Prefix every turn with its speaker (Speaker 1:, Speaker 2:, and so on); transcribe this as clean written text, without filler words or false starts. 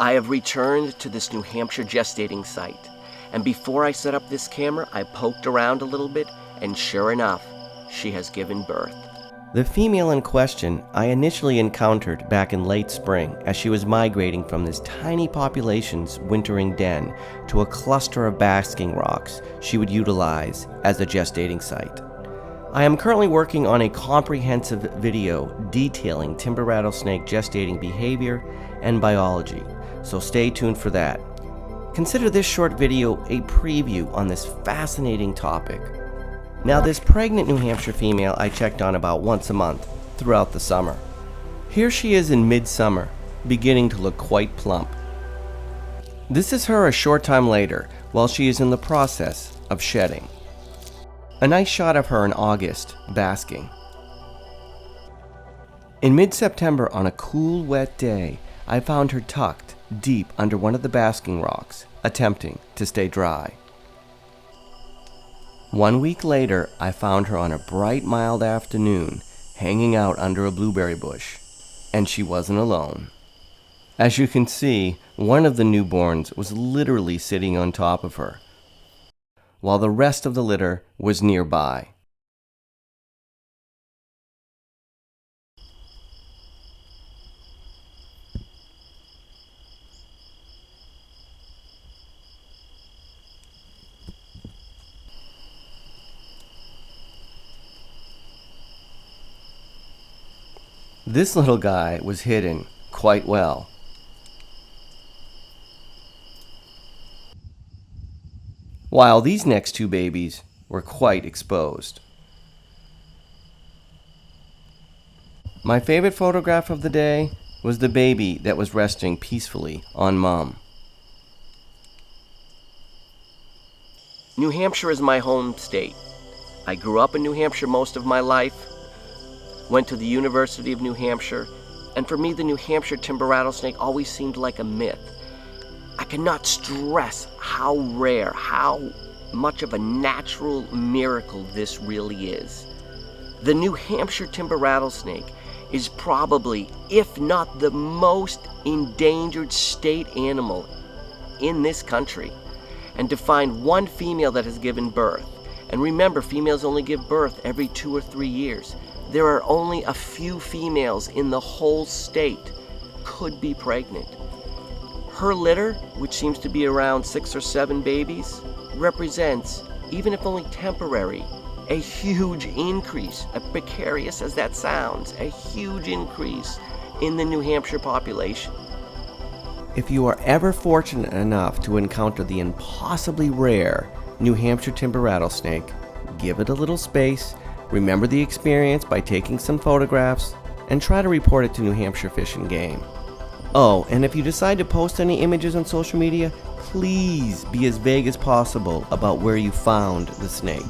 Speaker 1: I have returned to this New Hampshire gestating site, and before I set up this camera, I poked around a little bit, and sure enough, she has given birth. The female in question I initially encountered back in late spring as she was migrating from this tiny population's wintering den to a cluster of basking rocks she would utilize as a gestating site. I am currently working on a comprehensive video detailing timber rattlesnake gestating behavior and biology, so stay tuned for that. Consider this short video a preview on this fascinating topic. Now, this pregnant New Hampshire female I checked on about once a month throughout the summer. Here she is in midsummer, beginning to look quite plump. This is her a short time later, while she is in the process of shedding. A nice shot of her in August, basking. In mid-September, on a cool, wet day, I found her tucked deep under one of the basking rocks, attempting to stay dry. 1 week later, I found her on a bright, mild afternoon, hanging out under a blueberry bush, and she wasn't alone. As you can see, one of the newborns was literally sitting on top of her, while the rest of the litter was nearby. This little guy was hidden quite well. While these next two babies were quite exposed. My favorite photograph of the day was the baby that was resting peacefully on Mom. New Hampshire is my home state. I grew up in New Hampshire most of my life, went to the University of New Hampshire, and for me the New Hampshire timber rattlesnake always seemed like a myth. I cannot stress how rare, how much of a natural miracle this really is. The New Hampshire timber rattlesnake is probably, if not the most endangered state animal in this country. And to find one female that has given birth, and remember, females only give birth every 2 or 3 years. There are only a few females in the whole state could be pregnant. Her litter, which seems to be around 6 or 7 babies, represents, even if only temporary, a huge increase, as precarious as that sounds, a huge increase in the New Hampshire population. If you are ever fortunate enough to encounter the impossibly rare New Hampshire timber rattlesnake, give it a little space, remember the experience by taking some photographs, and try to report it to New Hampshire Fish and Game. Oh, and if you decide to post any images on social media, please be as vague as possible about where you found the snake.